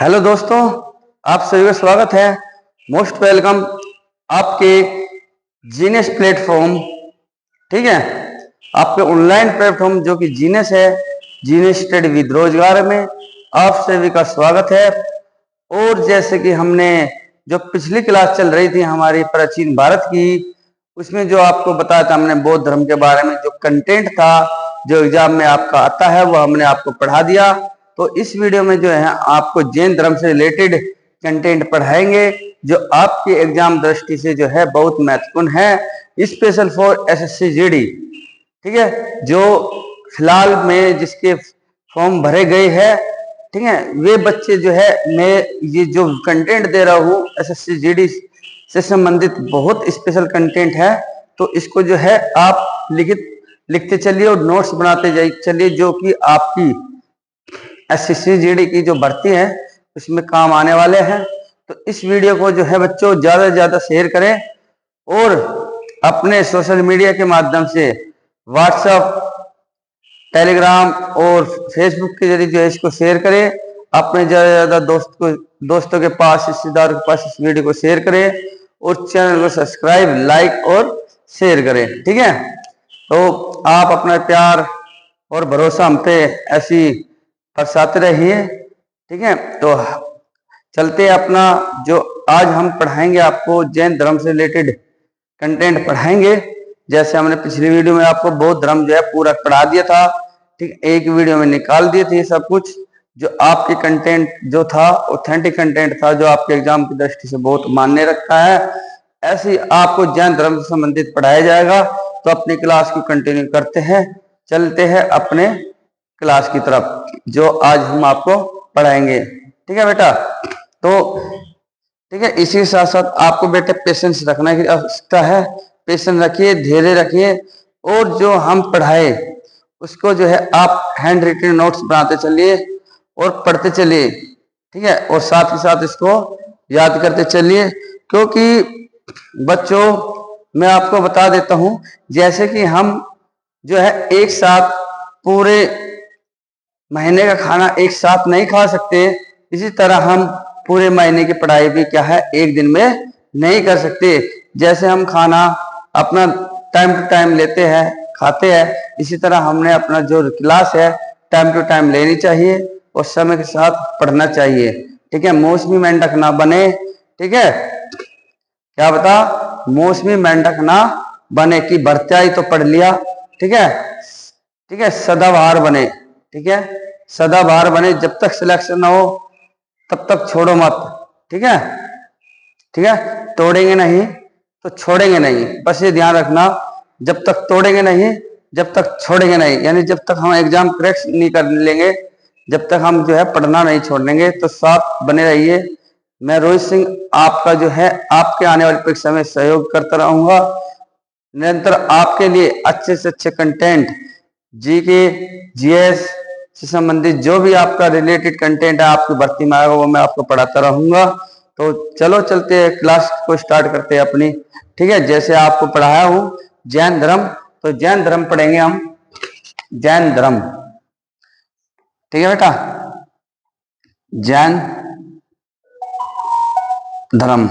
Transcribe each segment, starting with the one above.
Hello दोस्तों, आप सभी का स्वागत है। मोस्ट वेलकम आपके जीनेस प्लेटफॉर्म। ठीक है, आपके ऑनलाइन प्लेटफॉर्म जो कि जीनेस है, जीनेस स्टडी विद रोजगार में आप सभी का स्वागत है। और जैसे कि हमने जो पिछली क्लास चल रही थी हमारी प्राचीन भारत की, उसमें जो आपको बताया था हमने बौद्ध धर्म के बारे में, जो कंटेंट था जो एग्जाम में आपका आता है वो हमने आपको पढ़ा दिया। तो इस वीडियो में जो है आपको जैन धर्म से रिलेटेड कंटेंट पढ़ाएंगे जो आपके एग्जाम दृष्टि से जो है बहुत महत्वपूर्ण है, स्पेशल फॉर एसएससी जीडी। ठीक है, जो फिलहाल में जिसके फॉर्म भरे गए हैं, ठीक है, वे बच्चे जो है मैं ये जो कंटेंट दे रहा हूँ एसएससी जीडी से संबंधित बहुत स्पेशल कंटेंट है। तो इसको जो है आप लिखते चलिए और नोट्स बनाते चलिए, जो कि आपकी एसएससी जीडी की जो भर्ती है उसमें काम आने वाले हैं। तो इस वीडियो को जो है बच्चों ज्यादा से ज्यादा शेयर करें और अपने सोशल मीडिया के माध्यम से व्हाट्सएप, टेलीग्राम और फेसबुक के जरिए जो है इसको शेयर करें। अपने ज्यादा से ज्यादा दोस्तों के पास, रिश्तेदारों के पास इस वीडियो को शेयर करें और चैनल को सब्सक्राइब, लाइक और शेयर करें। ठीक है, तो आप अपना प्यार और भरोसा हम पे ऐसी बरसाते रहिए। ठीक है, तो चलते अपना जो आज हम पढ़ाएंगे आपको जैन धर्म से रिलेटेड कंटेंट पढ़ाएंगे। जैसे हमने पिछली वीडियो में आपको बौद्ध धर्म जो है पूरा पढ़ा दिया था। ठीक, एक वीडियो में निकाल दिए थे सब कुछ जो आपके कंटेंट जो था ऑथेंटिक कंटेंट था, जो आपके एग्जाम की दृष्टि से बहुत मान्य रखता है। ऐसे आपको जैन धर्म से संबंधित पढ़ाया जाएगा। तो अपनी क्लास को कंटिन्यू करते हैं, चलते हैं अपने क्लास की तरफ जो आज हम आपको पढ़ाएंगे। ठीक है बेटा, तो ठीक है, इसी के साथ साथ आपको बेटे पेशेंस रखने की आवश्यकता है। पेशेंस रखिए, धैर्य रखिए और जो हम पढ़ाए उसको जो है आप हैंड रिटन नोट्स बनाते चलिए और पढ़ते चलिए। ठीक है, और साथ ही साथ इसको याद करते चलिए, क्योंकि बच्चों मैं आपको बता देता हूं, जैसे कि हम जो है एक साथ पूरे महीने का खाना एक साथ नहीं खा सकते, इसी तरह हम पूरे महीने की पढ़ाई भी क्या है एक दिन में नहीं कर सकते। जैसे हम खाना अपना टाइम टू टाइम लेते हैं, खाते हैं, इसी तरह हमने अपना जो क्लास है टाइम टू टाइम लेनी चाहिए और समय के साथ पढ़ना चाहिए। ठीक है, मौसमी मेंढक ना बने। ठीक है, क्या बता, मौसमी मेंढक ना बने कि भरत्याई तो पढ़ लिया। ठीक है, ठीक है, सदाबहार बने। ठीक है, सदाबहार बने, जब तक सिलेक्शन ना हो तब तक छोड़ो मत। ठीक है, ठीक है, तोड़ेंगे नहीं तो छोड़ेंगे नहीं, बस ये ध्यान रखना। जब तक तोड़ेंगे नहीं, जब तक छोड़ेंगे नहीं, यानी जब तक हम एग्जाम क्रैक नहीं कर लेंगे, जब तक हम जो है पढ़ना नहीं छोड़ेंगे। तो साथ बने रहिए। मैं रोहित सिंह आपका जो है आपके आने वाली परीक्षा में सहयोग करता रहूंगा। निरंतर आपके लिए अच्छे से अच्छे कंटेंट, जीके, जीएस से संबंधित जो भी आपका रिलेटेड कंटेंट है आपकी भर्ती में आएगा वो मैं आपको पढ़ाता रहूंगा। तो चलो चलते हैं, क्लास को स्टार्ट करते हैं अपनी। ठीक है, जैसे आपको पढ़ाया हूं जैन धर्म, तो जैन धर्म पढ़ेंगे हम, जैन धर्म। ठीक है बेटा, जैन धर्म।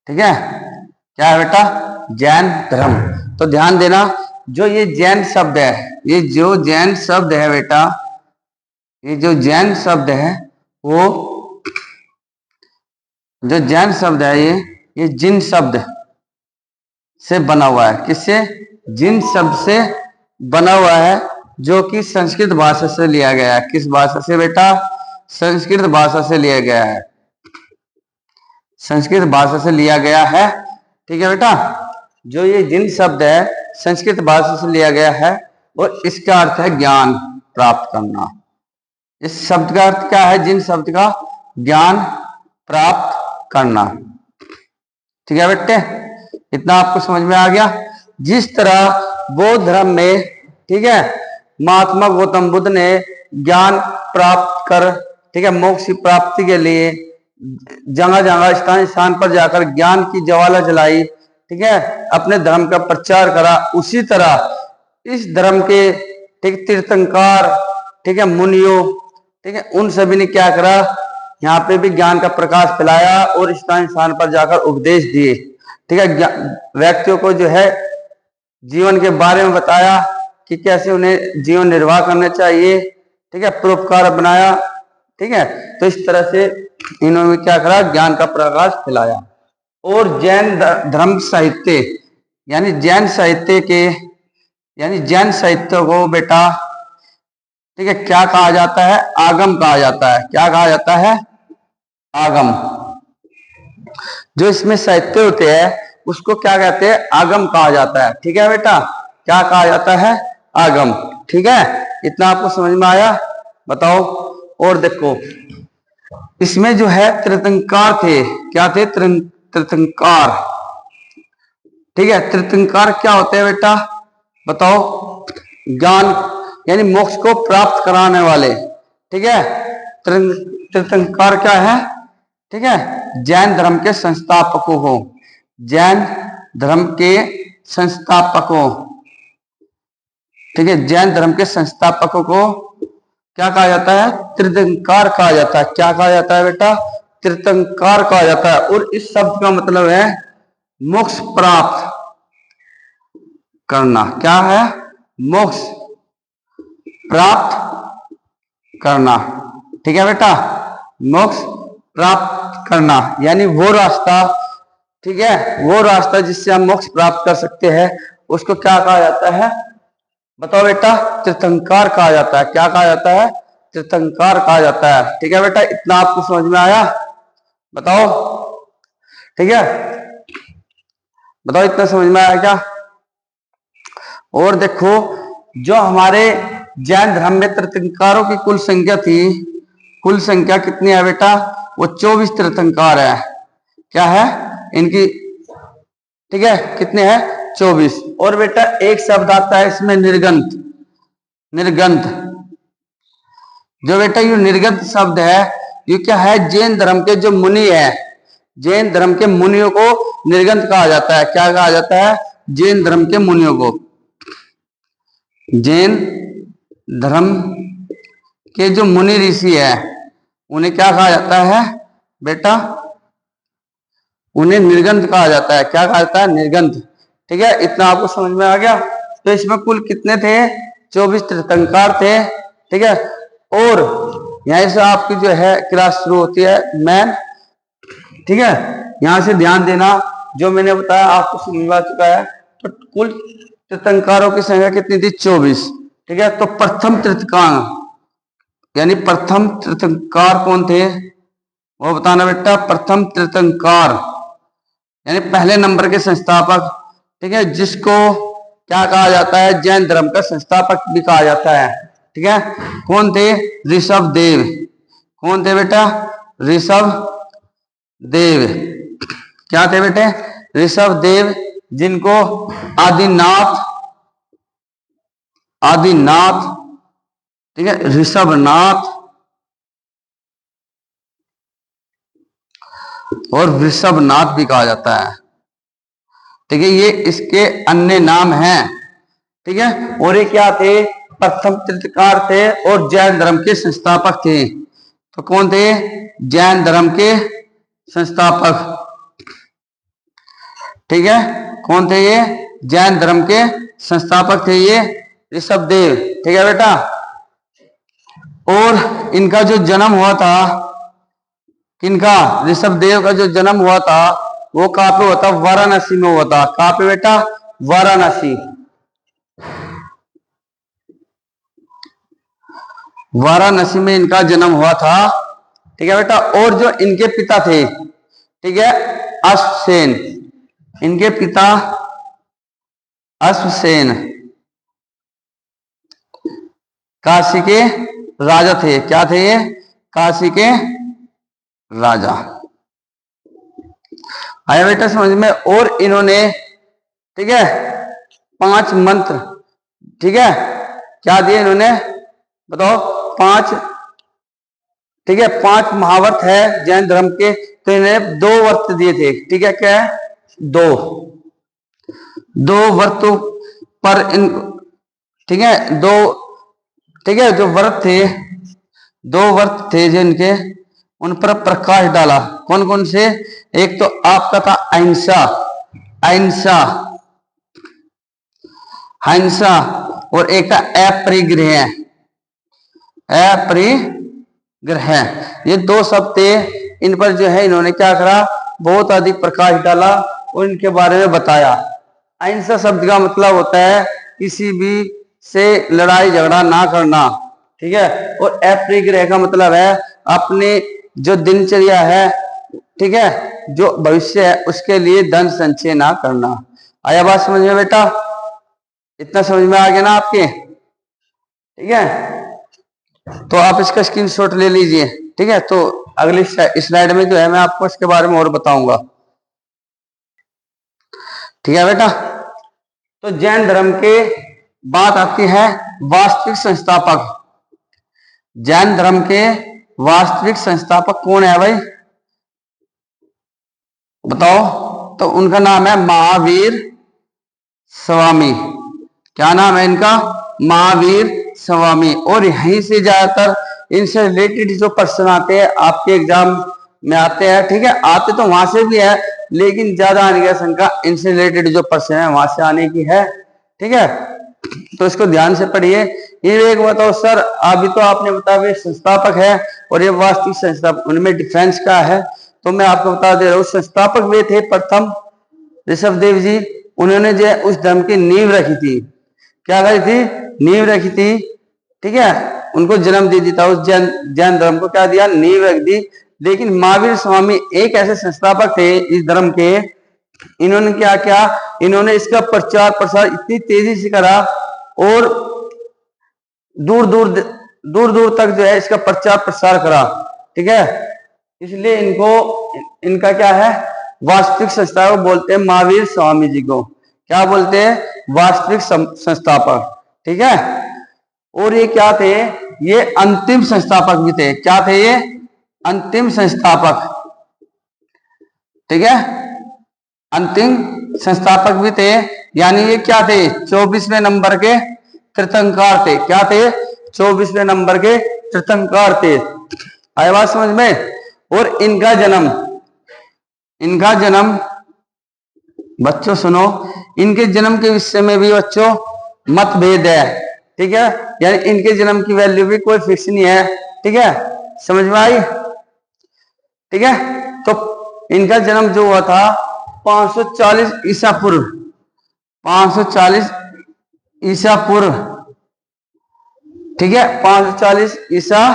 ठीक है, क्या है बेटा, जैन धर्म। तो ध्यान देना, जो ये जैन शब्द है, ये जो जैन शब्द है बेटा, ये जो जैन शब्द है वो जो जैन शब्द है ये जिन शब्द से बना हुआ है। किससे? जिन शब्द से बना हुआ है, जो कि संस्कृत भाषा से लिया गया है। किस भाषा से बेटा? संस्कृत भाषा से लिया गया है, संस्कृत भाषा से लिया गया है। ठीक है बेटा, जो ये जिन शब्द है संस्कृत भाषा से लिया गया है और इसका अर्थ है ज्ञान प्राप्त करना। इस शब्द का अर्थ क्या है? जिन शब्द का ज्ञान प्राप्त करना। ठीक है बेटे, इतना आपको समझ में आ गया। जिस तरह बौद्ध धर्म में, ठीक है, महात्मा गौतम बुद्ध ने ज्ञान प्राप्त कर, ठीक है, मोक्ष की प्राप्ति के लिए जगह जगह स्थान स्थान पर जाकर ज्ञान की ज्वाला जलाई, ठीक है, अपने धर्म का प्रचार करा, उसी तरह इस धर्म के ठीक तीर्थंकर ठीक है, मुनियों, ठीक है, उन सभी ने क्या करा, यहाँ पे भी ज्ञान का प्रकाश फैलाया और इंसान पर जाकर उपदेश दिए। ठीक है, व्यक्तियों को जो है जीवन के बारे में बताया कि कैसे उन्हें जीवन निर्वाह करना चाहिए। ठीक है, परोपकार बनाया। ठीक है, तो इस तरह से इन्होंने क्या करा, ज्ञान का प्रकाश फैलाया। और जैन धर्म साहित्य यानी जैन साहित्य के यानी जैन साहित्य को बेटा, ठीक है, क्या कहा जाता है, आगम कहा जाता है। क्या कहा जाता है, आगम। जो इसमें साहित्य होते हैं उसको क्या कहते हैं, आगम कहा जाता है। ठीक है बेटा, क्या कहा जाता है, आगम। ठीक है, इतना आपको समझ में आया, बताओ। और देखो इसमें जो है तीर्थंकर थे, क्या थे, तीर्थंकर। ठीक है, तीर्थंकर क्या होते हैं बेटा, बताओ। ज्ञान यानी मोक्ष को प्राप्त कराने वाले। ठीक है, तीर्थंकर क्या है, ठीक है, जैन धर्म के संस्थापकों को, जैन धर्म के संस्थापकों, ठीक है, जैन धर्म के संस्थापकों को क्या कहा जाता है, तीर्थंकर कहा जाता है। क्या कहा जाता है बेटा, तीर्थंकर कहा जाता है। और इस शब्द का मतलब है मोक्ष प्राप्त करना। क्या है, मोक्ष प्राप्त करना। ठीक है बेटा, मोक्ष प्राप्त करना यानी वो रास्ता, ठीक है, वो रास्ता जिससे हम मोक्ष प्राप्त कर सकते हैं, उसको क्या कहा जाता है, बताओ बेटा, तीर्थंकर कहा जाता है। क्या कहा जाता है, तीर्थंकर कहा जाता है। ठीक है बेटा, इतना आपको समझ में आया, बताओ। ठीक है, बताओ, इतना समझ में आया क्या। और देखो जो हमारे जैन धर्म में तीर्थंकरों की कुल संख्या थी, कुल संख्या कितनी है बेटा, वो 24 तीर्थंकर है। क्या है इनकी, ठीक है, कितने हैं, 24। और बेटा एक शब्द आता है इसमें निर्गंथ। निर्गंथ, जो बेटा ये निर्गंथ शब्द है, ये क्या है, जैन धर्म के जो मुनि है, जैन धर्म के मुनियों को निर्गंथ कहा जाता है। क्या कहा जाता है, जैन धर्म के मुनियों को, जैन धर्म के जो मुनि ऋषि है उन्हें क्या कहा जाता है बेटा, उन्हें निर्गंथ कहा जाता है। क्या कहा जाता है, निर्गंथ। ठीक है, इतना आपको समझ में आ गया। तो इसमें कुल कितने थे, 24 तीर्थंकर थे। ठीक है, और यहीं से आपकी जो है क्लास शुरू होती है मैन। ठीक है, यहां से ध्यान देना, जो मैंने बताया आपको समझ में आ चुका है। तो कुल तीर्थंकरों की संख्या कितनी थी, 24। ठीक है, तो प्रथम तीर्थंकर यानी प्रथम तीर्थंकर कौन थे, वो बताना बेटा। प्रथम तीर्थंकर यानी पहले नंबर के संस्थापक। ठीक है, जिसको क्या कहा जाता है, जैन धर्म का संस्थापक भी कहा जाता है। ठीक है, कौन थे, ऋषभ देव। कौन थे बेटा, ऋषभ देव। क्या थे बेटे, ऋषभ देव, जिनको आदिनाथ, आदिनाथ, ठीक है, ऋषभनाथ और वृषभनाथ भी कहा जाता है। ठीक है, ये इसके अन्य नाम हैं। ठीक है, और ये क्या थे, प्रथम तीर्थंकर थे और जैन धर्म के संस्थापक थे। तो कौन थे, जैन धर्म के संस्थापक। ठीक है, कौन थे ये, जैन धर्म के संस्थापक थे ये ऋषभदेव। ठीक है बेटा, और इनका जो जन्म हुआ था, किनका, ऋषभदेव का जो जन्म हुआ था वो कहां पे हुआ था, वाराणसी में हुआ था। कहां पे बेटा, वाराणसी। वाराणसी में इनका जन्म हुआ था। ठीक है बेटा, और जो इनके पिता थे, ठीक है, अश्वसेन, इनके पिता अश्वसेन काशी के राजा थे। क्या थे ये, काशी के राजा। आया बेटा समझ में। और इन्होंने, ठीक है, 5 मंत्र, ठीक है, क्या दिए इन्होंने, बताओ, 5, ठीक है, 5 महावर्त है जैन धर्म के। तो इन्हें 2 वर्त दिए थे। ठीक है, क्या है, 2 वर्तों पर इन, ठीक है, 2 ठीक है, जो व्रत थे, 2 व्रत थे जिनके, उन पर प्रकाश डाला। कौन कौन से? एक तो आपका था अहिंसा, अहिंसा, हिंसा, और एक था अपरिग्रह, अपरिग्रह। ये 2 शब्द थे, इन पर जो है इन्होंने क्या करा, बहुत अधिक प्रकाश डाला और इनके बारे में बताया। अहिंसा शब्द का मतलब होता है किसी भी से लड़ाई झगड़ा ना करना, ठीक है। और अपरिग्रह का मतलब है अपने जो दिनचर्या है, ठीक है, जो भविष्य है, उसके लिए धन संचय ना करना। आया बात समझ में बेटा? इतना समझ में आ गया ना आपके? ठीक है, तो आप इसका स्क्रीनशॉट ले लीजिए। ठीक है, तो अगली स्लाइड में जो है मैं आपको इसके बारे में और बताऊंगा। ठीक है बेटा, तो जैन धर्म के बात आती है वास्तविक संस्थापक। जैन धर्म के वास्तविक संस्थापक कौन है भाई, बताओ? तो उनका नाम है महावीर स्वामी। क्या नाम है इनका? महावीर स्वामी। और यहीं से ज्यादातर इनसे रिलेटेड जो प्रश्न आते हैं आपके एग्जाम में आते हैं, ठीक है, आते तो वहां से भी है, लेकिन ज्यादा आने की आशंका इनसे रिलेटेड जो प्रश्न है वहां से आने की है। ठीक है, तो इसको ध्यान से पढ़िए। ये एक बताओ सर, अभी तो आपने बताया संस्थापक है और ये वास्तविक संस्थापक, उनमें डिफरेंस क्या है? तो मैं आपको बता दे रहा हूँ। संस्थापक वे थे प्रथम ऋषभदेव जी, उन्होंने जो उस धर्म की नींव रखी थी। क्या करी थी? नींव रखी थी। ठीक है, उनको जन्म दे दिया था, उस जैन धर्म को क्या दिया? नींव रख दी। लेकिन महावीर स्वामी एक ऐसे संस्थापक थे इस धर्म के, इन्होंने क्या किया? इन्होंने इसका प्रचार प्रसार इतनी तेजी से करा और दूर दूर तक जो है इसका प्रचार प्रसार करा। ठीक है, इसलिए इनका क्या है? वास्तविक संस्थापक बोलते हैं महावीर स्वामी जी को। क्या बोलते हैं? वास्तविक संस्थापक। ठीक है, और ये क्या थे? ये अंतिम संस्थापक भी थे। क्या थे ये? अंतिम संस्थापक। ठीक है, अंतिम संस्थापक भी थे, यानी ये क्या थे? 24वें नंबर के तीर्थंकर थे। क्या थे? 24वें नंबर के तीर्थंकर थे। आया बात समझ में? और इनका जन्म बच्चों सुनो, इनके जन्म के विषय में भी बच्चों मतभेद है। ठीक है, यानी इनके जन्म की वैल्यू भी कोई फिक्स नहीं है। ठीक है, समझ में आई? ठीक है, तो इनका जन्म जो हुआ था 540 ईसा पूर्व, 540 ईसा पूर्व। ठीक है, 540 ईसा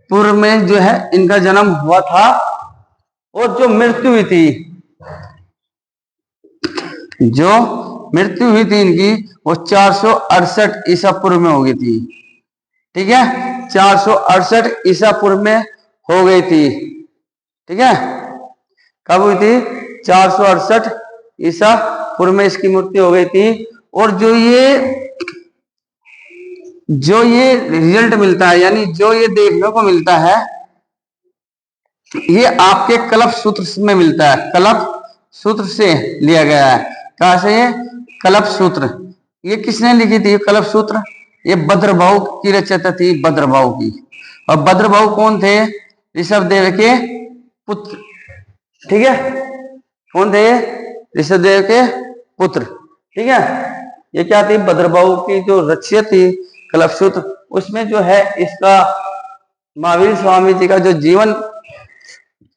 पूर्व में जो है इनका जन्म हुआ था, और जो मृत्यु हुई थी इनकी, वो 468 ईसा पूर्व में हो गई थी। ठीक है, 468 ईसा पूर्व में हो गई थी। ठीक है, कब हुई थी? 468 ईसा पूर्व में इसकी मृत्यु हो गई थी। और जो ये रिजल्ट मिलता है, यानी जो ये देखने को मिलता है, ये आपके कलप सूत्र में मिलता है। कलप सूत्र से लिया गया है। कहां से? ये कलप सूत्र। ये किसने लिखी थी कलप सूत्र? ये भद्रभाव की रचयिता थी, भद्रभाव की। और भद्रभाव कौन थे? ऋषभदेव के पुत्र। ठीक है, कौन थे? ऋषभदेव के पुत्र। ठीक है, ये क्या थी? भद्रभाव की जो रचयिता थी कलप सूत्र, उसमें जो है इसका महावीर स्वामी जी का जो जीवन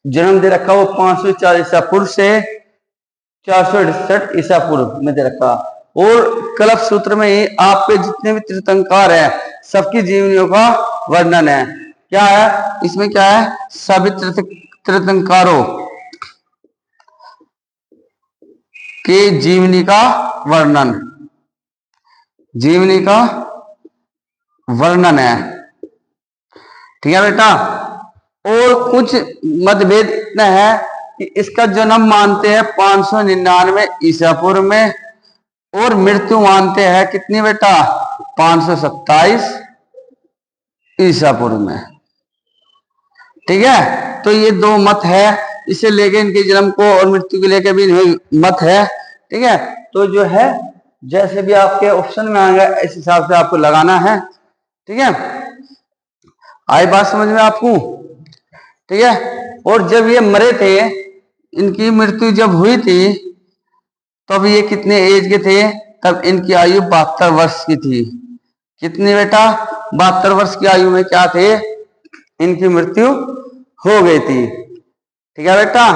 जन्म दे रखा, वो 540 ईसा पूर्व से 468 ईसा पूर्व में दे रखा। और कलप सूत्र में ही आपके जितने भी तीर्थंकर है सबकी जीवनियों का वर्णन है। क्या है इसमें? क्या है? सभी तीर्थंकरों के जीवनी का वर्णन, जीवनी का वर्णन है। ठीक है बेटा, और कुछ मतभेद इतना है कि इसका जन्म मानते हैं 599 ईसा पूर्व में, और मृत्यु मानते हैं कितनी बेटा? 527 ईसा पूर्व में। ठीक है, तो ये 2 मत है, इसे लेके इनके जन्म को और मृत्यु को लेकर भी मत है। ठीक है, तो जो है जैसे भी आपके ऑप्शन में आएगा इस हिसाब से आपको लगाना है। ठीक है, आई बात समझ में आपको? ठीक है, और जब ये मरे थे, इनकी मृत्यु जब हुई थी, तब ये कितने एज के थे? तब इनकी आयु 72 वर्ष की थी। कितनी बेटा? 72 वर्ष की आयु में क्या थे? इनकी मृत्यु हो गई थी। ठीक है बेटा,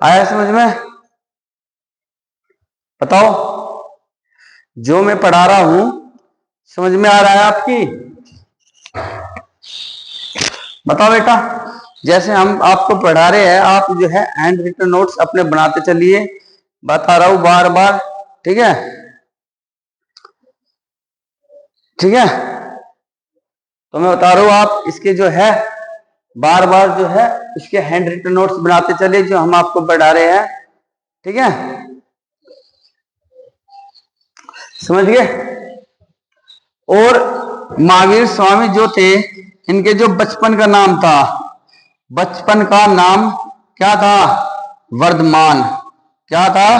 आया समझ में? बताओ, जो मैं पढ़ा रहा हूं समझ में आ रहा है आपकी? बताओ बेटा, जैसे हम आपको पढ़ा रहे हैं, आप जो है हैंड रिटन नोट्स अपने बनाते चलिए, बता रहा हूं बार बार। ठीक है, ठीक है, तो मैं बता रहा हूं, आप इसके जो है बार बार जो है इसके हैंड रिटन नोट्स बनाते चलिए, जो हम आपको पढ़ा रहे हैं। ठीक है, समझ गए? और महावीर स्वामी जो थे, इनके जो बचपन का नाम था, बचपन का नाम क्या था? वर्धमान। क्या था?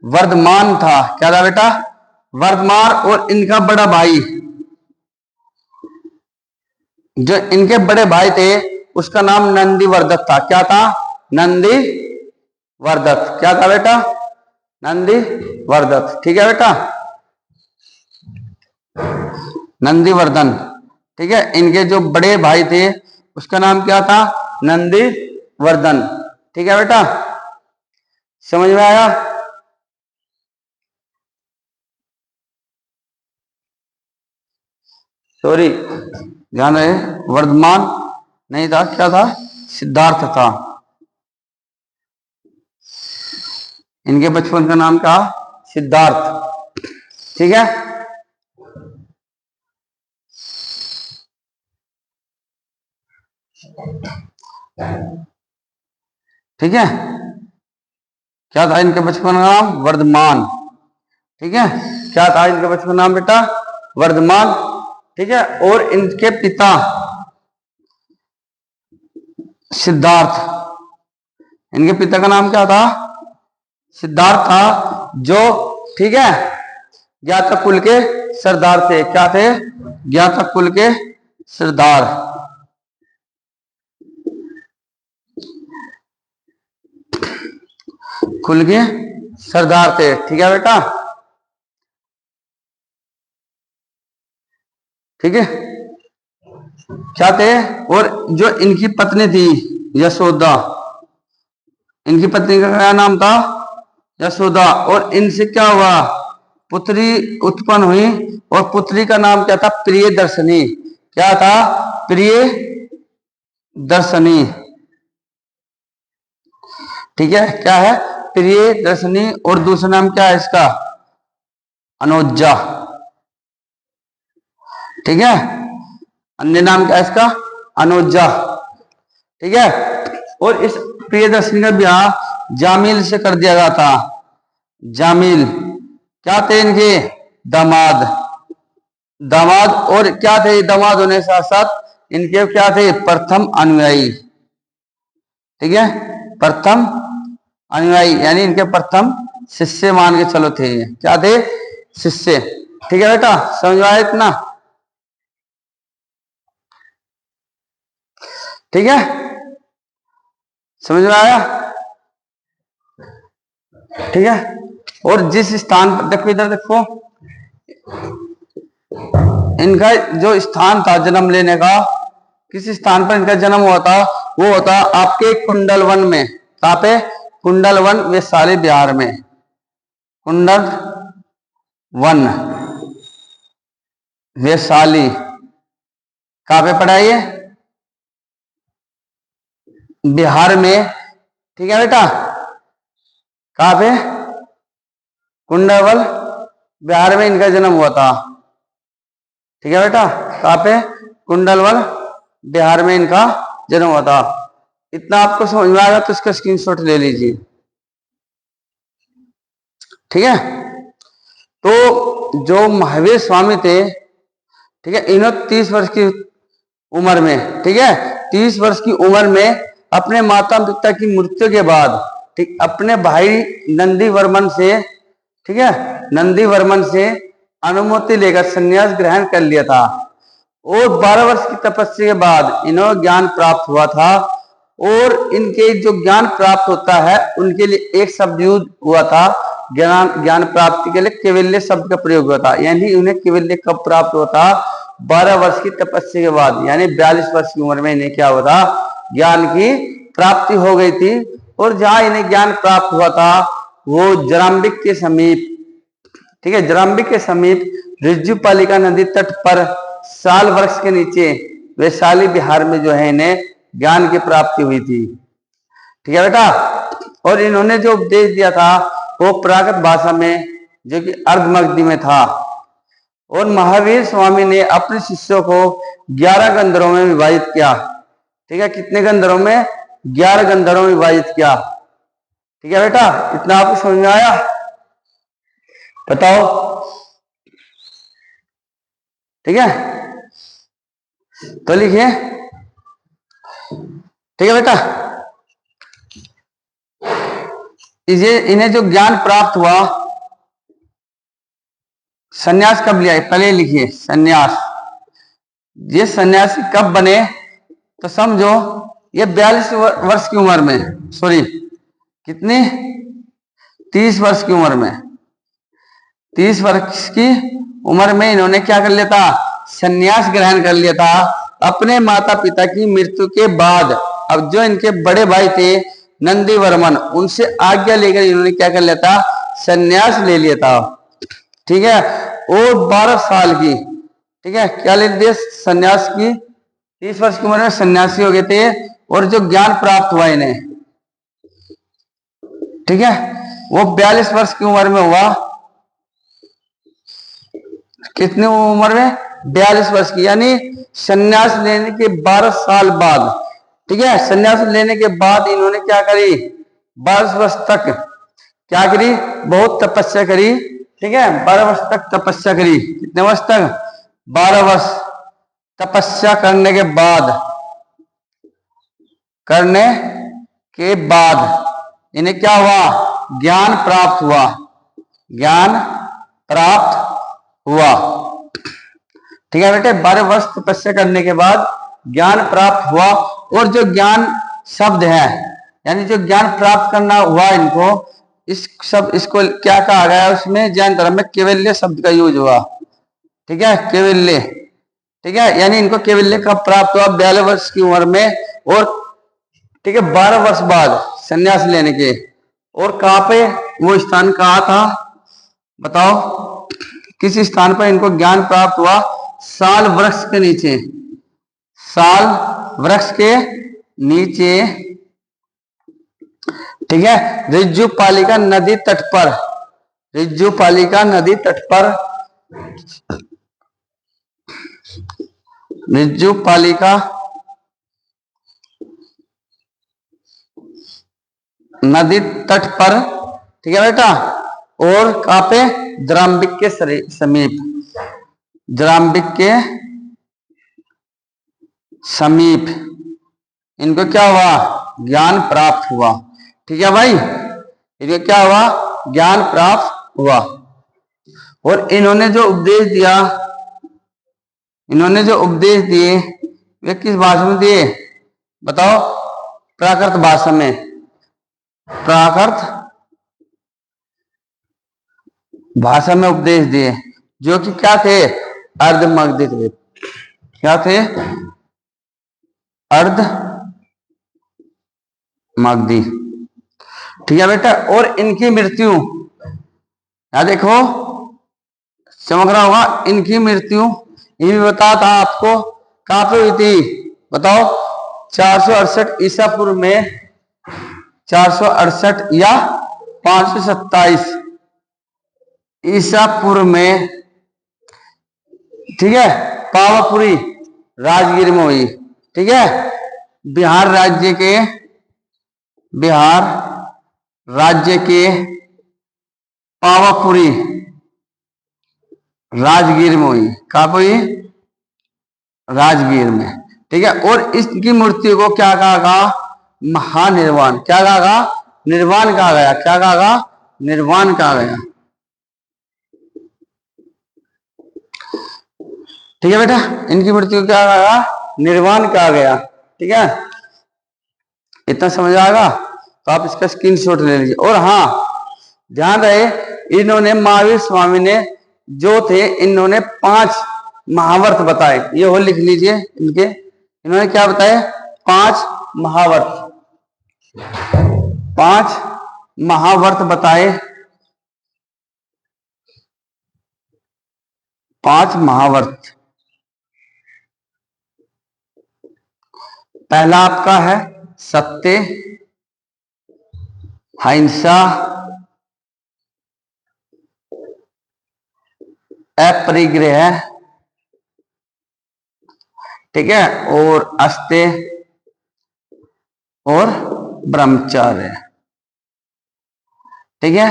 वर्धमान था। क्या था बेटा? वर्धमान। और इनका बड़ा भाई, जो इनके बड़े भाई थे, उसका नाम नंदीवर्धक था। क्या था? नंदीवर्धक। क्या था बेटा? नंदीवर्धक। ठीक है बेटा, नंदीवर्धन। ठीक है, इनके जो बड़े भाई थे उसका नाम क्या था? नंदीवर्धन। ठीक है बेटा, समझ में आया? सॉरी, ध्यान रहे, वर्धमान नहीं था, क्या था? सिद्धार्थ था। इनके बचपन का नाम क्या? सिद्धार्थ। ठीक है, ठीक है, क्या था इनके बचपन का नाम? वर्धमान। ठीक है, क्या था इनके बचपन का नाम बेटा? वर्धमान। ठीक है, और इनके पिता सिद्धार्थ, इनके पिता का नाम क्या था? सिद्धार्थ था, जो ठीक है ज्ञातक कुल के सरदार थे। क्या थे? ज्ञातक कुल के सरदार। कुल के सरदार थे। ठीक है बेटा, ठीक है, क्या थे? और जो इनकी पत्नी थी यशोदा, इनकी पत्नी का क्या नाम था? यशोदा। और इनसे क्या हुआ? पुत्री उत्पन्न हुई, और पुत्री का नाम क्या था? प्रियदर्शनी। क्या था? प्रियदर्शनी। ठीक है, क्या है? प्रियदर्शनी। और दूसरा नाम क्या है इसका? अनुजा। ठीक है, अन्य नाम क्या है इसका? अनुजा। ठीक है, और इस प्रियदर्शनी का ब्याह जामिल से कर दिया गया था। जामिल क्या थे? इनके दामाद। दामाद। और क्या थे? दामाद होने के साथ साथ इनके क्या थे? प्रथम अनुयायी। ठीक है, प्रथम अनुयायी, यानी इनके प्रथम शिष्य मान के चलो थे। क्या थे? शिष्य। ठीक है बेटा, समझ में आया इतना? ठीक है, समझ में आया? ठीक है, और जिस स्थान पर देखो, इधर देखो, इनका जो स्थान था जन्म लेने का, किस स्थान पर इनका जन्म हुआ था? वो होता आपके कुंडलवन में। कहां पे? कुंडलवन, वैशाली बिहार में। कुंडल वन, वैशाली। कहां पे पड़ा है? बिहार में। ठीक है बेटा, कहां पे? कुंडलवन, बिहार में इनका जन्म हुआ था। ठीक है बेटा, कहां पे? कुंडलवन, बिहार में इनका जन्म हुआ था। इतना आपको समझ में आएगा तो इसका स्क्रीनशॉट ले लीजिए। ठीक है, तो जो महावीर स्वामी थे, ठीक है, इन्होंने 30 वर्ष की उम्र में, ठीक है, 30 वर्ष की उम्र में अपने माता पिता की मृत्यु के बाद, ठीक, अपने भाई नंदी वर्मन से, ठीक है, नंदी वर्मन से अनुमति लेकर संन्यास ग्रहण कर लिया था और 12 वर्ष की तपस्या के बाद इन्हें ज्ञान प्राप्त हुआ था। और इनके जो ज्ञान प्राप्त होता है उनके लिए एक शब्द यूज हुआ था, ज्ञान प्राप्ति के लिए कैवल्य शब्द का प्रयोग हुआ था। यानी उन्हें कैवल्य कब प्राप्त हुआ था? 12 वर्ष की तपस्या के बाद, यानी 42 वर्ष की उम्र में इन्हें क्या हुआ था? ज्ञान की प्राप्ति हो गई थी। और जहां इन्हें ज्ञान प्राप्त हुआ था वो जराम्बिक के समीप, ठीक है, जराम्बिक के समीप ऋजुपालिका नदी तट पर साल वृक्ष के नीचे वैशाली बिहार में जो है इन्हें ज्ञान की प्राप्ति हुई थी। ठीक है बेटा। और इन्होंने जो उपदेश दिया था वो प्राकृत भाषा में जो कि अर्धमगधी में था। और महावीर स्वामी ने अपने शिष्यों को 11 गंधरों में विभाजित किया। ठीक है, कितने गंधरों में? 11 गंधरों में विभाजित किया। ठीक है बेटा, इतना आपको समझ में आया? बताओ। ठीक है, तो लिखिए। ठीक है बेटा, इन्हें जो ज्ञान प्राप्त हुआ, सन्यास कब लिया? पहले लिखिए सन्यास। ये सन्यासी कब बने? तो समझो ये 42 वर्ष की उम्र में, सॉरी कितनी, 30 वर्ष की उम्र में, 30 वर्ष की उम्र में इन्होंने क्या कर लिया था? सन्यास ग्रहण कर लिया था अपने माता पिता की मृत्यु के बाद। अब जो इनके बड़े भाई थे नंदी वर्मन, उनसे आज्ञा लेकर इन्होंने क्या कर लिया था? सन्यास ले लिया था। ठीक है, और 12 साल की, ठीक है, क्या ले लिया? सन्यास की। 30 वर्ष की उम्र में सन्यासी हो गए थे और जो ज्ञान प्राप्त हुआ इन्हें, ठीक है, वो 42 वर्ष की उम्र में हुआ। कितनी उम्र में? 42 वर्ष की, यानी सन्यास लेने के 12 साल बाद। ठीक है, सन्यास लेने के बाद इन्होंने क्या करी? 12 वर्ष तक क्या करी? बहुत तपस्या करी। ठीक है, 12 वर्ष तक तपस्या करी। कितने वर्ष तक? 12 वर्ष तपस्या करने के बाद इन्हें क्या हुआ? ज्ञान प्राप्त हुआ। ज्ञान प्राप्त हुआ। ठीक है बेटे, 12 वर्ष तपस्या करने के बाद ज्ञान प्राप्त हुआ। और जो ज्ञान शब्द है, यानी जो ज्ञान प्राप्त करना हुआ इनको, इसको क्या कहा गया? उसमें जैन धर्म में कैवल्य शब्द का यूज हुआ। ठीक है, कैवल्य। ठीक है, यानी इनको कैवल्य कब प्राप्त हुआ? 42 वर्ष की उम्र में। और ठीक है, 12 वर्ष बाद संन्यास लेने के। और कहां पे वो स्थान कहा था? बताओ, किस स्थान पर इनको ज्ञान प्राप्त हुआ? साल वृक्ष के नीचे। साल वृक्ष के नीचे, ठीक है, ऋजुपालिका नदी तट पर। ऋजुपालिका नदी तट पर, ऋजुपालिका नदी तट पर, ठीक है बेटा। और कहां पे? जराम्बिक के समीप। जराम्बिक के समीप इनको क्या हुआ? ज्ञान प्राप्त हुआ। ठीक है भाई, इनको क्या हुआ? ज्ञान प्राप्त हुआ। और इन्होंने जो उपदेश दिए वे किस भाषा में दिए? बताओ। प्राकृत भाषा में। प्राकृत भाषा में उपदेश दिए, जो कि क्या थे? अर्धमगधी थे। क्या थे? अर्धमगधी। ठीक है बेटा। और इनकी मृत्यु, या देखो चमक रहा होगा, इनकी मृत्यु ये भी बता था आपको कहां पे हुई थी? बताओ। 468 ईसा पूर्व में, 468 या 527 ईसा पूर्व में, ठीक है, पावापुरी राजगीर में हुई। ठीक है, बिहार राज्य के पावापुरी राजगीर में हुई। कहां पर हुई? राजगीर में। ठीक है, और इसकी मूर्ति को क्या कहा गया? महानिर्वाण। क्या कहा गया? निर्वाण कहा गया। क्या कहा गया? निर्वाण कहा गया। ठीक है बेटा, इनकी मृत्यु क्या आएगा, निर्वाण क्या आ गया। ठीक है, इतना समझ आएगा तो आप इसका स्क्रीनशॉट ले लीजिए। और हाँ, ध्यान रहे, इन्होंने महावीर स्वामी ने जो थे, इन्होंने 5 महावर्त बताए, ये हो लिख लीजिए इनके। इन्होंने क्या बताए, 5 महावर्त, 5 महावर्त बताए, 5 महावर्त। पहला आपका है सत्य, अहिंसा, अपरिग्रह, ठीक है, और अस्तेय और ब्रह्मचर्य। ठीक है,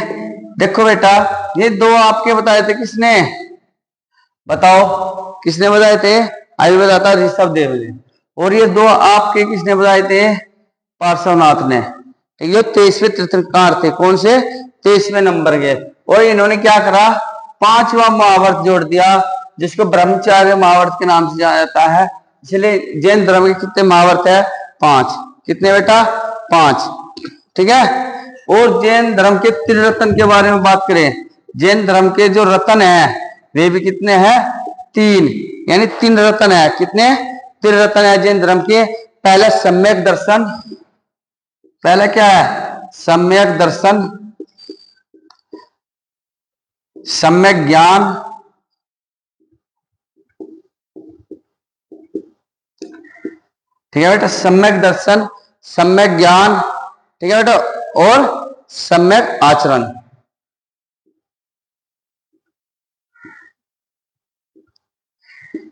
देखो बेटा, ये 2 आपके बताए थे किसने, बताओ किसने बताए थे, अभी बताता ऋषभ देव ने। और ये 2 आपके किसने बताए थे, पार्श्वनाथ ने। ये 23वें तीर्थंकर थे, कौन से, 23वें नंबर के। और इन्होंने क्या करा, 5वां महावर्त जोड़ दिया, जिसको ब्रह्मचर्य महावर्त के नाम से जाना जाता है। इसलिए जैन धर्म के कितने महावर्त है, 5। कितने बेटा, 5। ठीक है, और जैन धर्म के त्रिरत्न के बारे में बात करें, जैन धर्म के जो रत्न है वे भी कितने हैं, 3, यानी 3 रत्न है। कितने, 3 रत्न है जैन धर्म के। पहला सम्यक दर्शन, पहला क्या है, सम्यक दर्शन, सम्यक ज्ञान, ठीक है बेटा, सम्यक दर्शन, सम्यक ज्ञान, ठीक है बेटा, और सम्यक आचरण।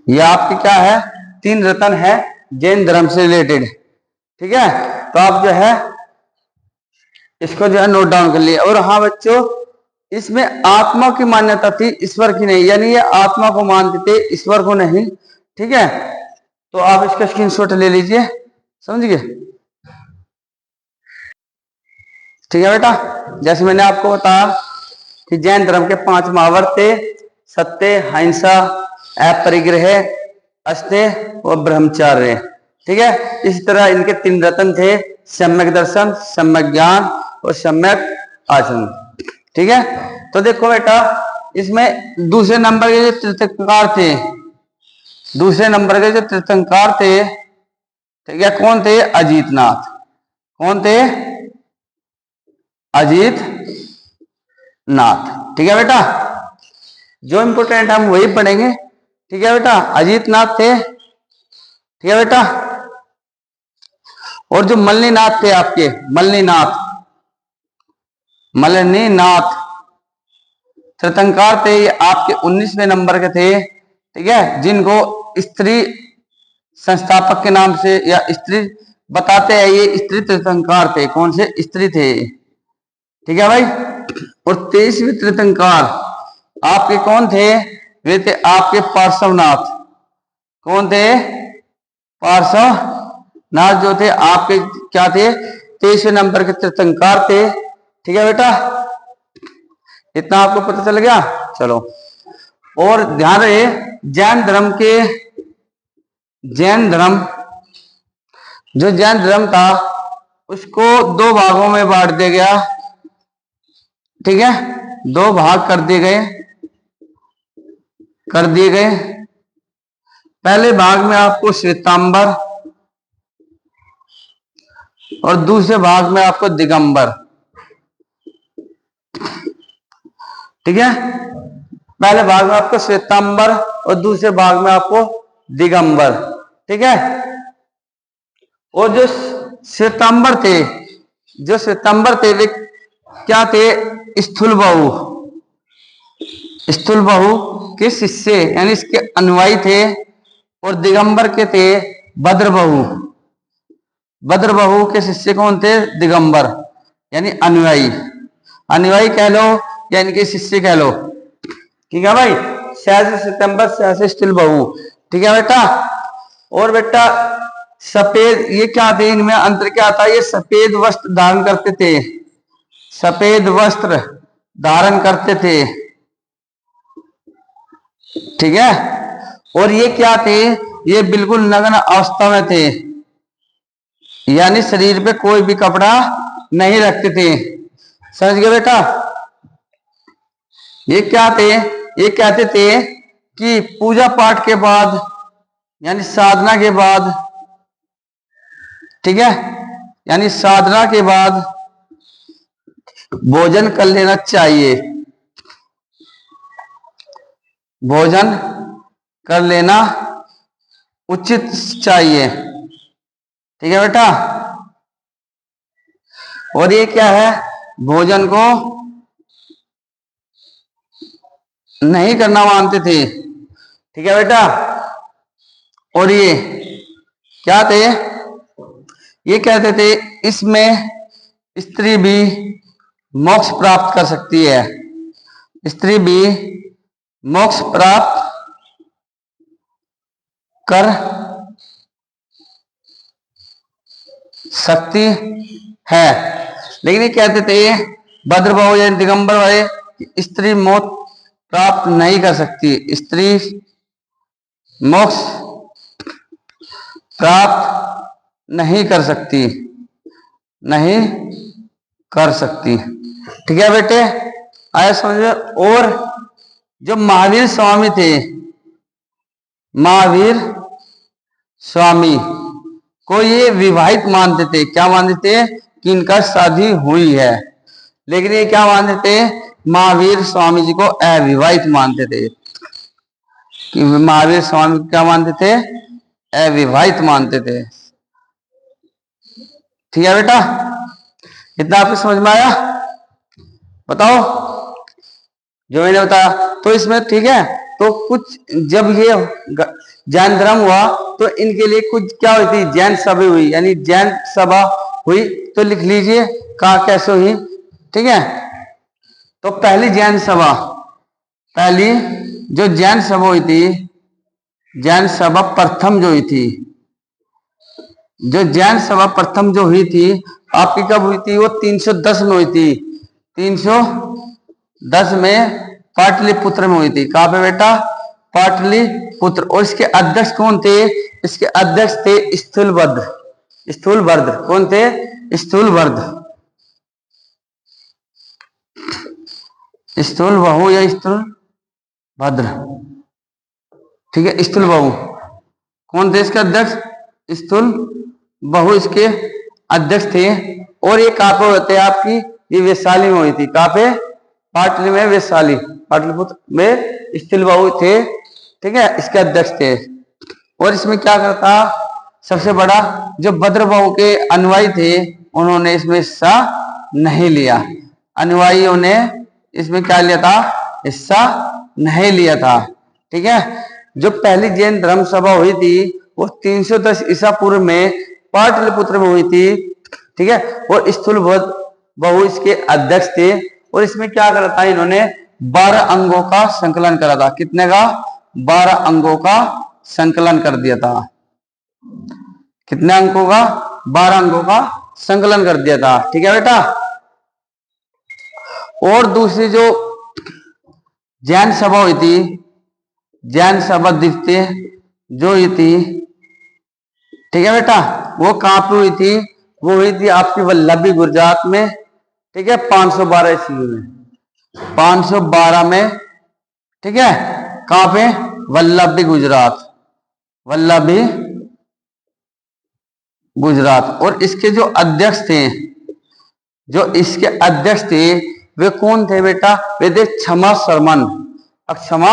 ये आपके क्या है, 3 रत्न है जैन धर्म से रिलेटेड। ठीक है, तो आप जो है इसको जो है नोट डाउन कर लिए। और हाँ बच्चों, इसमें आत्मा की मान्यता थी, ईश्वर की नहीं, यानी ये आत्मा को मानते थे, ईश्वर को नहीं। ठीक है, तो आप इसका स्क्रीनशॉट ले लीजिए, समझ गए। ठीक है बेटा, जैसे मैंने आपको बताया कि जैन धर्म के 5 महावर्त थे, सत्य, अहिंसा, अपरिग्रह, अस्तेय और ब्रह्मचर्य। ठीक है, इसी तरह इनके 3 रत्न थे, सम्यक दर्शन, सम्यक ज्ञान और सम्यक आचरण। ठीक है, तो देखो बेटा, इसमें दूसरे नंबर के जो तीर्थंकर थे, दूसरे नंबर के जो तीर्थंकर थे, ठीक है, कौन थे, अजीतनाथ। कौन थे, अजीत नाथ। ठीक है बेटा, जो इंपोर्टेंट हम वही पढ़ेंगे। ठीक है बेटा, अजीत नाथ थे। ठीक है बेटा, और जो मल्लीनाथ थे आपके, मल्लीनाथ, मल्लीनाथ तीर्थंकर थे, ये आपके 19वें नंबर के थे। ठीक है, जिनको स्त्री संस्थापक के नाम से या स्त्री बताते हैं, ये स्त्री तीर्थंकर थे। कौन से, स्त्री थे। ठीक है भाई, और 23वें तीर्थंकर आपके कौन थे, वे थे आपके पार्श्वनाथ। कौन थे, पार्श्वनाथ जो थे आपके क्या थे, 23वें नंबर के तीर्थंकर थे। ठीक है बेटा, इतना आपको पता चल गया। चलो, और ध्यान रहे, जैन धर्म के, जैन धर्म, जो जैन धर्म था उसको 2 भागों में बांट दिया गया। ठीक है, 2 भाग कर दिए गए, पहले भाग में आपको श्वेतांबर और दूसरे भाग में आपको दिगंबर। ठीक है, पहले भाग में आपको श्वेतांबर और दूसरे भाग में आपको दिगंबर। ठीक है, और जो श्वेतांबर थे, जो श्वेतांबर थे वे क्या थे, स्थूलबाहु, स्थूलबाहु के शिष्य यानी इसके अनुयायी थे। और दिगंबर के थे भद्रबाहु, भद्रबाहु के शिष्य कौन थे, दिगंबर, यानी अनुयायी, अनुयायी कह लो या इनके शिष्य कह लो। ठीक है भाई, 66 सितंबर 66 स्थूलबाहु। ठीक है बेटा, और बेटा सफेद, ये क्या थे, इनमें अंतर क्या था, ये सफेद वस्त्र धारण करते थे, सफेद वस्त्र धारण करते थे। ठीक है, और ये क्या थे, ये बिल्कुल नग्न अवस्था में थे, यानी शरीर पे कोई भी कपड़ा नहीं रखते थे। समझ गए बेटा? ये क्या थे, ये कहते थे कि पूजा पाठ के बाद यानी साधना के बाद, ठीक है, यानी साधना के बाद भोजन कर लेना चाहिए, भोजन कर लेना उचित चाहिए। ठीक है बेटा? और ये क्या है, भोजन को नहीं करना मानते थे। ठीक है बेटा? और ये क्या थे, ये कहते थे इसमें स्त्री भी मोक्ष प्राप्त कर सकती है, स्त्री भी मोक्ष प्राप्त कर सकती है। लेकिन ये कहते थे भद्रभाव या दिगंबर वाले स्त्री मौत प्राप्त नहीं कर सकती, स्त्री मोक्ष प्राप्त नहीं कर सकती, नहीं कर सकती। ठीक है बेटे? आया समझ में? और जो महावीर स्वामी थे, महावीर स्वामी को ये विवाहित मानते थे। क्या मानते थे? कि इनका शादी हुई है। लेकिन ये क्या मानते थे? महावीर स्वामी जी को अविवाहित मानते थे। कि महावीर स्वामी क्या मानते थे? अविवाहित मानते थे। ठीक है बेटा? इतना आपको समझ में आया? बताओ जो मैंने बताया। तो इसमें ठीक है, तो कुछ जब ये जैन धर्म हुआ तो इनके लिए कुछ क्या हुई थी, जैन सभा हुई, यानी जैन सभा हुई। तो लिख लीजिए कहा कैसे हुई। ठीक है? तो पहली जैन सभा, पहली जो जैन सभा हुई थी, जैन सभा प्रथम जो हुई थी, जो जैन सभा प्रथम जो हुई थी आपकी कब हुई थी? वो 310 में हुई थी, 310 में पाटलिपुत्र में हुई थी। कहां पे बेटा? पाटलिपुत्र। और इसके अध्यक्ष कौन थे? इसके अध्यक्ष थे स्थूलभद्र। स्थूलभद्र कौन थे? स्थूलभद्र। स्थूल बहु या स्थूल भद्र? ठीक है, स्थूल बहु कौन थे इसके अध्यक्ष? स्थूल बहु इसके अध्यक्ष थे। और ये कहां पे होते हैं आपकी? ये वैशाली में हुई थी। कहां पे? पाटली में, वैशाली, पाटलिपुत्र में स्थूल बहु थे। ठीक है, इसके अध्यक्ष थे। और इसमें क्या करता, सबसे बड़ा जो भद्रबाहु के अनुयायी थे उन्होंने इसमें हिस्सा नहीं लिया। अनुयायियों ने इसमें क्या लिया था? हिस्सा नहीं लिया था। ठीक है? जो पहली जैन धर्म सभा हुई थी वो 310 ईसा पूर्व में पाटलिपुत्र में हुई थी। ठीक है? और स्थूल बहु इसके अध्यक्ष थे। और इसमें क्या करा था इन्होंने? 12 अंगों का संकलन करा था। कितने का? 12 अंगों का संकलन कर दिया था। कितने अंकों का? 12 अंगों का संकलन कर दिया था। ठीक है बेटा? और दूसरी जो जैन सभा हुई थी, जैन सभा द्वितीय जो हुई थी, ठीक है बेटा, वो कहां पे हुई थी? वो हुई थी आपकी वल्लभी गुजरात में। ठीक है? 512 ईस्वी में, 512 में। ठीक है? कहां पे? वल्लभी गुजरात, वल्लभी गुजरात। और इसके जो अध्यक्ष थे, जो इसके अध्यक्ष थे वे कौन थे बेटा? वे थे क्षमा शर्मन, अक्षमा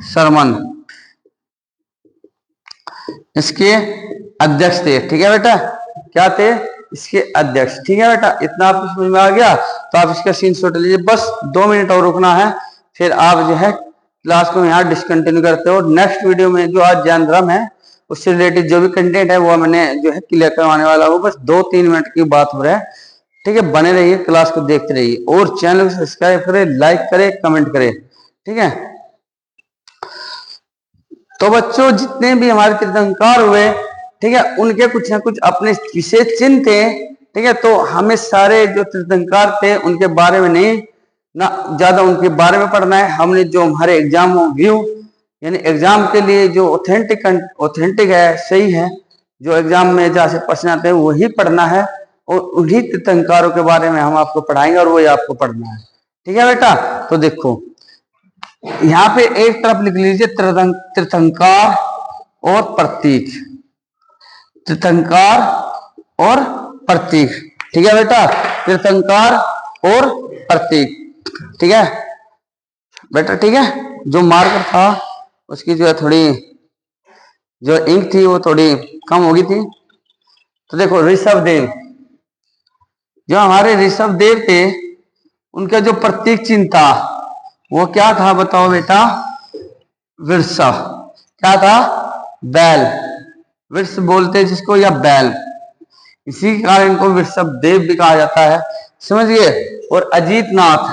शर्मन इसके अध्यक्ष थे। ठीक है बेटा? क्या थे? इसके अध्यक्ष। ठीक है बेटा? इतना आपको समझ में आ गया? तो आप इसका स्क्रीनशॉट लीजिए। बस 2 मिनट और रुकना है, फिर आप जो है क्लास को यहाँ डिसकंटिन्यू करते हो। नेक्स्ट वीडियो में जो आज जैन धर्म है उससे रिलेटेड जो भी कंटेंट है वो मैंने जो है क्लियर करवाने वाला हूँ। बस 2-3 मिनट की बात हो रहा है। ठीक है? बने रहिए, क्लास को देखते रहिए और चैनल को सब्सक्राइब करें, लाइक करें, कमेंट करें। ठीक है? तो बच्चों जितने भी हमारे तीर्थंकर हुए, ठीक है, उनके कुछ ना कुछ अपने विशेष चिन्ह थे। ठीक है? तो हमें सारे जो तीर्थंकर थे उनके बारे में नहीं ना ज्यादा उनके बारे में पढ़ना है। हमने जो हमारे एग्जाम व्यू यानी एग्जाम के लिए जो ऑथेंटिक है, सही है, जो एग्जाम में जहाँ से प्रश्न आते हैं वही पढ़ना है, और उन्हीं तीर्थंकरों के बारे में हम आपको पढ़ाएंगे और वही आपको पढ़ना है। ठीक है बेटा, तो देखो यहाँ पे एक तरफ लिख लीजिए तीर्थंकार और प्रतीक, तीर्थंकार और प्रतीक। ठीक है बेटा, तीर्थंकार और प्रतीक। ठीक है बेटा, ठीक है। जो मार्कर था उसकी जो है थोड़ी जो इंक थी वो थोड़ी कम हो गई थी। तो देखो ऋषभदेव, जो हमारे ऋषभदेव थे उनका जो प्रतीक चिन्ह था वो क्या था बताओ बेटा? वृषभ। क्या था? बैल। वृष बोलते जिसको, या बैल, इसी कारण इनको वृषभदेव भी कहा जाता है, समझिए। और अजीतनाथ,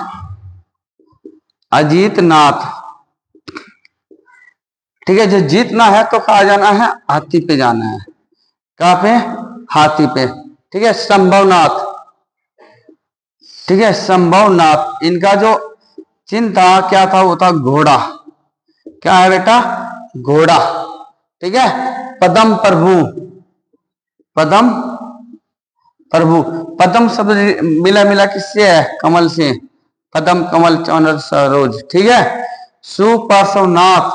अजीतनाथ, ठीक है। जो जीतना है तो कहा जाना है हाथी पे जाना है। कहां पे? हाथी पे। ठीक है। संभवनाथ, ठीक है, संभवनाथ, इनका जो चिन्ह था क्या था? वो था घोड़ा। क्या है बेटा? घोड़ा। ठीक है। पद्म प्रभु, पद्म प्रभु, पद्म शब्द मिला मिला किससे है? कमल से। पद्म, कमल, चौनर, सरोज। ठीक है। सुपार्श्वनाथ,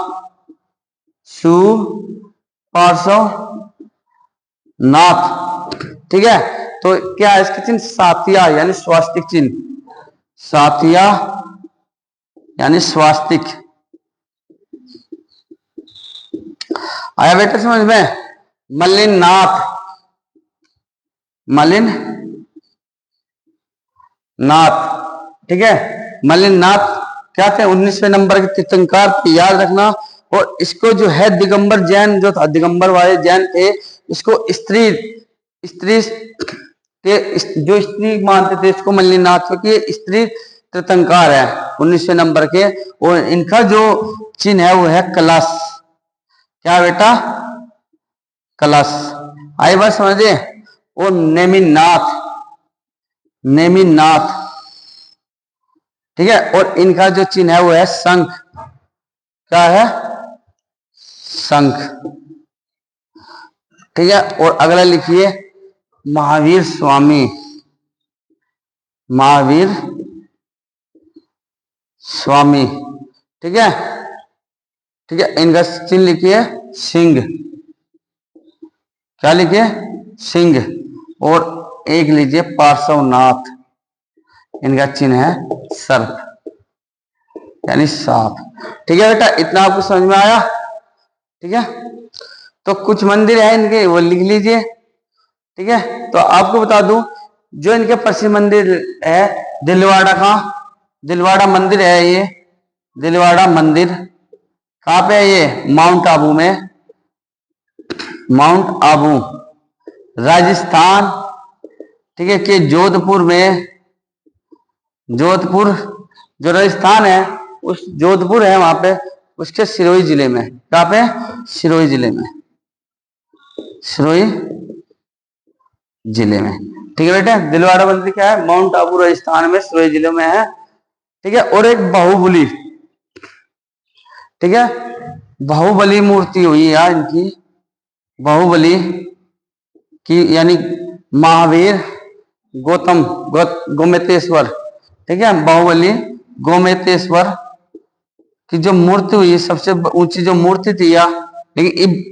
सुपार्श्वनाथ। ठीक है। तो क्या है इसके चिन्ह? सातिया यानी स्वास्तिक चिन्ह, सातिया यानी स्वास्तिक। आया बेटा समझ में? मलिननाथ, मलिन नाथ, ठीक है। मलिननाथ क्या थे? 19वें नंबर के तीर्थंकर, याद रखना। और इसको जो है दिगंबर जैन जो था, दिगंबर वाले जैन थे, इसको स्त्री स्त्री के जो स्त्री मानते थे इसको मलिननाथ, क्योंकि स्त्री तीर्थंकर है 19वें नंबर के। और इनका जो चिन्ह है वो है कलश। क्या बेटा? कलश। आई बात समझे? और नेमिनाथ, नेमिनाथ, ठीक है। और इनका जो चिन्ह है वो है शंख। क्या है? शंख। ठीक है। और अगला लिखिए महावीर स्वामी, महावीर स्वामी। ठीक है, ठीक है। इनका चिन्ह लिखिए सिंह। क्या लिखिए? सिंह। और एक लीजिए पार्श्वनाथ, इनका चिन्ह है सर्प यानी सांप। ठीक है बेटा, इतना आपको समझ में आया? ठीक है। तो कुछ मंदिर है इनके, वो लिख लीजिए। ठीक है। तो आपको बता दूं, जो इनके प्रसिद्ध मंदिर है दिलवाड़ा का, दिलवाड़ा मंदिर है ये, दिलवाड़ा मंदिर कहाँ पे है? ये माउंट आबू में, माउंट आबू राजस्थान। ठीक है। कि जोधपुर में, जोधपुर जो राजस्थान है उस जोधपुर है वहां पे, उसके सिरोही जिले में। कहाँ पे? सिरोही जिले में, सिरोही जिले में। ठीक है बेटा। दिलवाड़ा मंदिर क्या है? माउंट आबू राजस्थान में, सिरोही जिले में है। ठीक है। और एक बाहुबली, ठीक है, बाहुबली मूर्ति हुई है इनकी, बाहुबली की, यानी महावीर गौतम गोमेतेश्वर। ठीक है। बाहुबली गोमेतेश्वर की जो मूर्ति हुई, सबसे ऊंची जो मूर्ति थी या, लेकिन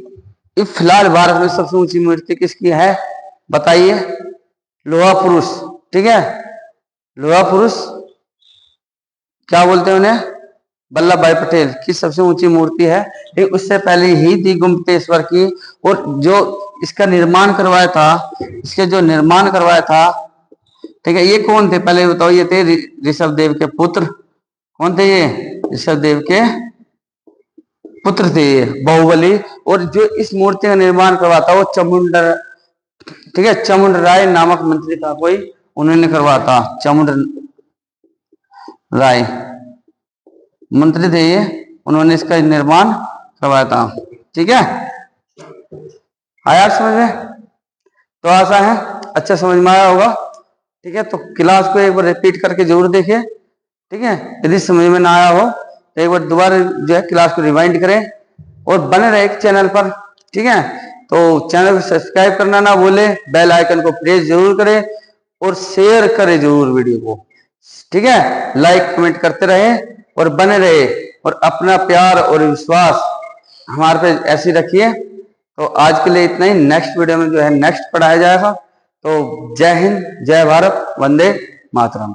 अब फिलहाल भारत में सबसे ऊंची मूर्ति किसकी है बताइए? लोहा पुरुष। ठीक है। लोहा पुरुष क्या बोलते हैं उन्हें? वल्लभ भाई पटेल की सबसे ऊंची मूर्ति है। लेकिन उससे पहले ही थी गोमतेश्वर की। और जो इसका निर्माण करवाया था, इसके जो निर्माण करवाया था, ठीक है, ये कौन थे पहले बताओ? ये थे ऋषभदेव के पुत्र। कौन थे ये? ऋषभदेव के पुत्र थे ये, बाहुबली। और जो इस मूर्ति का निर्माण करवाया था वो चामुंडर, ठीक है, चामुंड राय नामक मंत्री था कोई, उन्होंने करवाया था। चामुंड राय मंत्री थे ये, उन्होंने इसका निर्माण करवाया था। ठीक है। आया समझ में? तो आशा है अच्छा समझ में आया होगा। ठीक है। तो क्लास को एक बार रिपीट करके जरूर देखिए। ठीक है। यदि समझ में ना आया हो तो एक बार दोबारा जो है क्लास को रिवाइंड करें और बने रहे एक चैनल पर। ठीक है, तो चैनल को सब्सक्राइब करना ना भूले, बेल आइकन को प्रेस जरूर करें और शेयर करें जरूर वीडियो को। ठीक है, लाइक कमेंट करते रहे और बने रहे और अपना प्यार और विश्वास हमारे पे ऐसे रखिए। तो आज के लिए इतना ही, नेक्स्ट वीडियो में जो है नेक्स्ट पढ़ाया जाएगा। तो जय हिंद, जय भारत, वंदे मातरम।